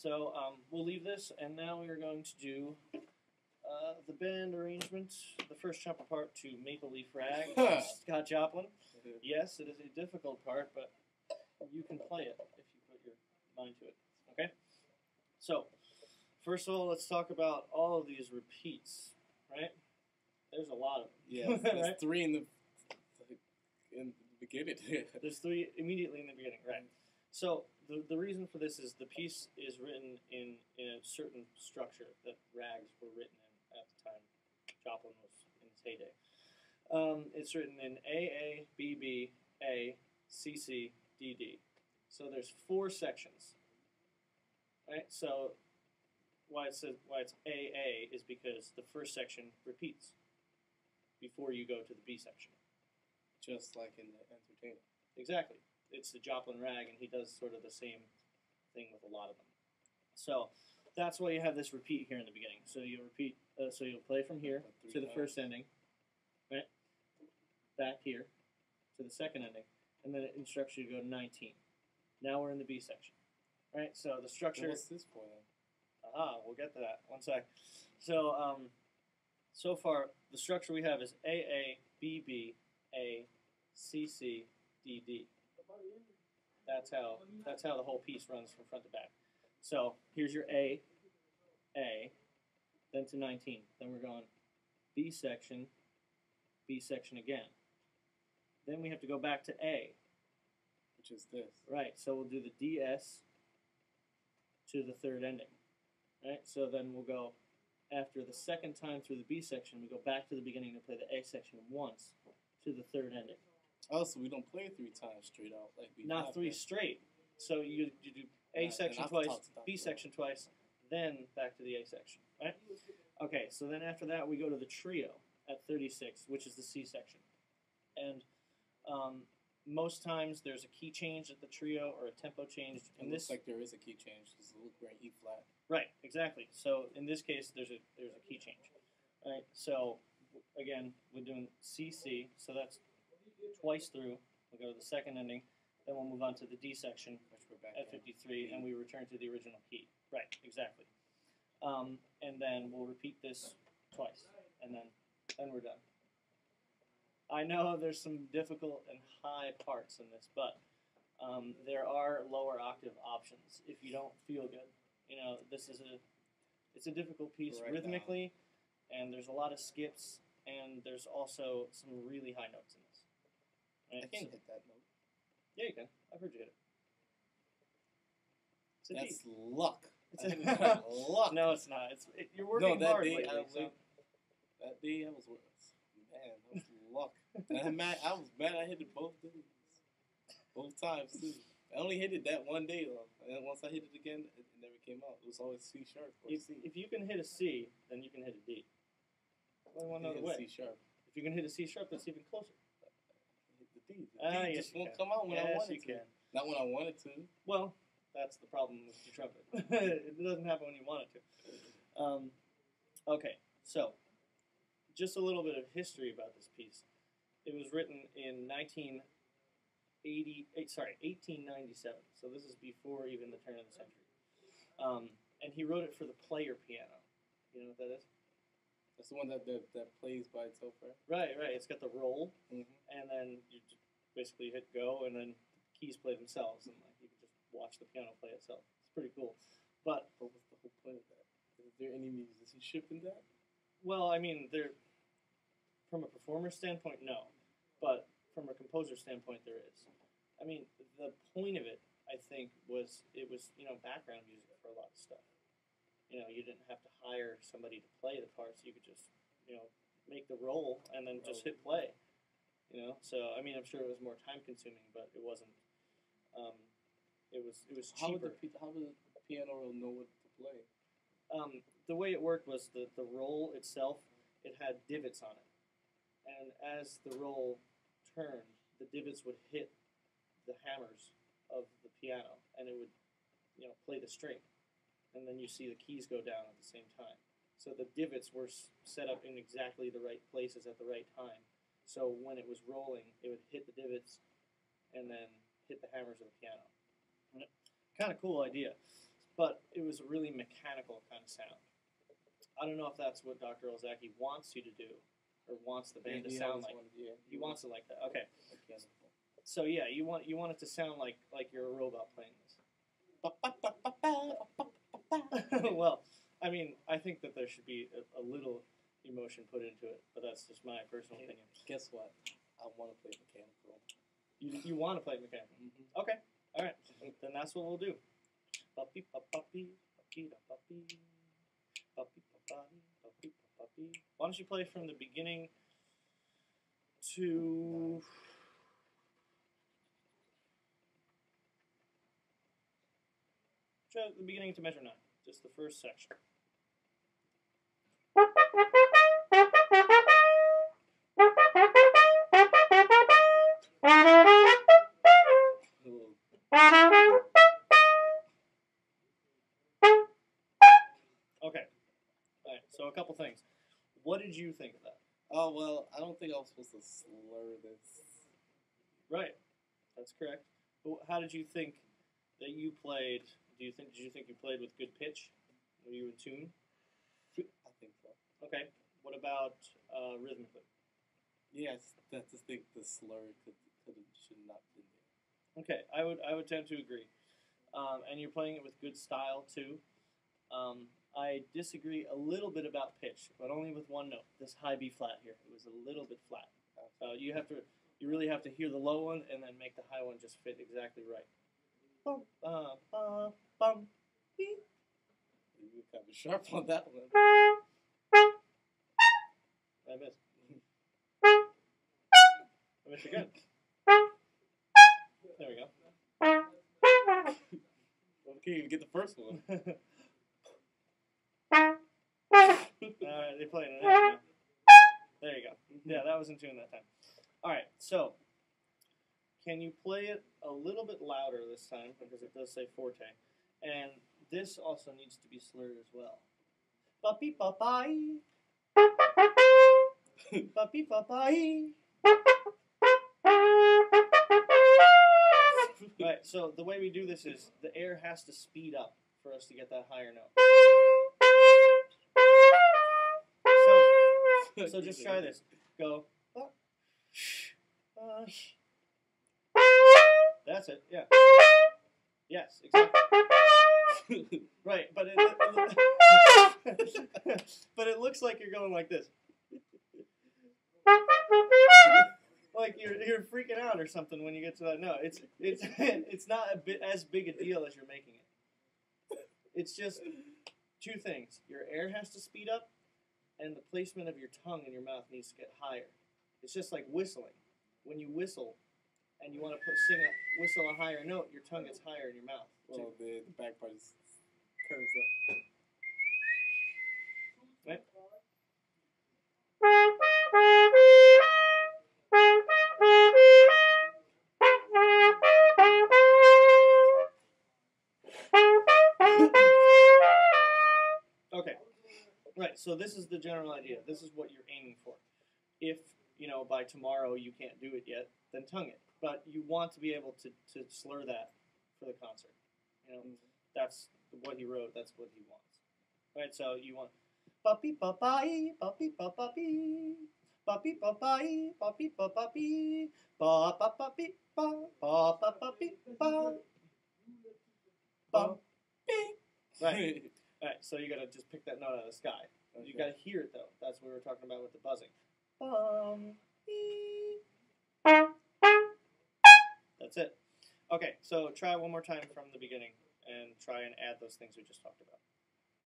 So we'll leave this, and now we are going to do the band arrangement, the first chopper part to Maple Leaf Rag, Scott Joplin. Yes, it is a difficult part, but you can play it if you put your mind to it. Okay? So, first of all, let's talk about all of these repeats, right? There's a lot of them. Yeah, there's right? three in the beginning. There's three immediately in the beginning, right? So the reason for this is the piece is written in a certain structure that rags were written in at the time Joplin was in his heyday. It's written in A A, B B, A, C C, D D. So there's 4 sections, right? So why it's A A is because the first section repeats before you go to the B section. Just like in the Entertainer. Exactly. It's the Joplin rag, and he does sort of the same thing with a lot of them. So that's why you have this repeat here in the beginning. So you repeat. So you'll play from here to the first ending, right? Back here to the second ending, and then it instructs you to go to 19. Now we're in the B section, right? So the structure. What's this for then? We'll get to that. One sec. So so far the structure we have is A A B B A C C D D. That's how the whole piece runs from front to back. So here's your A, then to 19. Then we're going B section again. Then we have to go back to A, which is this. Right. So we'll do the DS to the third ending. Right. So then we'll go after the second time through the B section. We go back to the beginning to play the A section once to the third ending. Oh, so we don't play 3 times straight out like we Not 3 straight. So you do A section twice, B section twice, then back to the A section, right? Okay, so then after that we go to the trio at 36, which is the C section. And most times there's a key change at the trio or a tempo change. It looks like there is a key change because we're in E flat. Right, exactly. So in this case there's a key change. Right? So again, we're doing C, so that's twice through. We'll go to the second ending, then we'll move on to the D section at 53, and we return to the original key. Right, exactly. And then we'll repeat this twice, and then we're done. I know there's some difficult and high parts in this, but there are lower octave options if you don't feel good. You know, it's a difficult piece rhythmically, and there's a lot of skips, and there's also some really high notes in this. Right? I can't hit that note. Yeah, you can. I've heard you hit it. That's luck. Luck. No, it's not. You're working hard lately. That day I was luck. And I was mad I hit it both days. Both times, too. I only hit it that one day, though. And once I hit it again, it never came out. It was always C sharp or C. If you can hit a C, then you can hit a D. Well, one other way. C sharp. If you can hit a C sharp, that's even closer. Hit the D. The D just won't come out when I want it to. Not when I want it to. Well, that's the problem with the trumpet. It doesn't happen when you want it to. Okay, so just a little bit of history about this piece. It was written in 1897. So this is before even the turn of the century. And he wrote it for the player piano. You know what that is? That's the one that plays by itself, right? Right. It's got the roll, and then you just basically hit go, and then the keys play themselves, and like you can just watch the piano play itself. It's pretty cool. But what's the whole point of that? Is there any musicianship in that? Well, I mean, from a performer standpoint, no. But from a composer standpoint, there is. I mean, the point of it, I think, was it was, background music for a lot of stuff. You didn't have to hire somebody to play the parts. You could just, make the roll and then just hit play. So I mean, I'm sure it was more time consuming, but it wasn't. It was cheaper. How would the piano roll know what to play? The way it worked was the roll itself. It had divots on it, and as the roll turned, the divots would hit the hammers of the piano, and it would, play the string, and then you see the keys go down at the same time. So the divots were set up in exactly the right places at the right time. So when it was rolling, it would hit the divots, and then hit the hammers of the piano. Kind of cool idea. but it was a really mechanical kind of sound. I don't know if that's what Dr. Ozaki wants you to do, or wants the band to sound like. He wants it like that. Okay. So yeah, you want it to sound like you're a robot playing this. Well, I mean, I think that there should be a little emotion put into it, but that's just my personal opinion. Guess what? I want to play mechanical. You want to play mechanical? Mm-hmm. Okay. All right. Then that's what we'll do. Puppy, puppy, puppy, puppy, puppy, puppy, puppy. Why don't you play from the beginning to the beginning to measure 9, just the first section. Okay. All right. So a couple things. What did you think of that? Oh well, I don't think I was supposed to slur this. Right. That's correct. But how did you think that you played? Did you think you played with good pitch? Were you in tune? I think so. Okay. What about rhythmically? Yes, that's the thing. The slur should not be there. Okay, I would tend to agree. And you're playing it with good style too. I disagree a little bit about pitch, but only with one note. This high B flat here, it was a little bit flat. You really have to hear the low one and then make the high one just fit exactly right. Bum, bum, beep. You were kind of sharp on that one. I missed. I missed again. There we go. Well, we can't even get the first one. Alright, they played an F now. There you go. Yeah, that was in tune that time. Alright, so can you play it a little bit louder this time, because it does say forte. And this also needs to be slurred as well. Puppy papai. Puppy papai. Right, so the way we do this is the air has to speed up for us to get that higher note. So just try this. Go. That's it. Yeah. Yes, exactly. Right, but but it looks like you're going like this. Like you're freaking out or something when you get to that note. It's not as big a deal as you're making it. It's just two things. Your air has to speed up, and the placement of your tongue in your mouth needs to get higher. It's just like whistling. When you whistle and you want to whistle a higher note, your tongue gets higher in your mouth. Well, the back part is curves up. Right? Okay. Right, so this is the general idea. This is what you're aiming for. If, by tomorrow you can't do it yet, then tongue it. But you want to be able to slur that for the concert. That's what he wrote, that's what he wants. Right, so you want puppy papai, puppy papapi, puppy papai, puppy papapi, pa pa papi pa pa pa papi pa pa. Right. Alright, so you gotta just pick that note out of the sky. Okay. You gotta hear it though. That's what we were talking about with the buzzing. That's it. Okay, so try it one more time from the beginning and try and add those things we just talked about.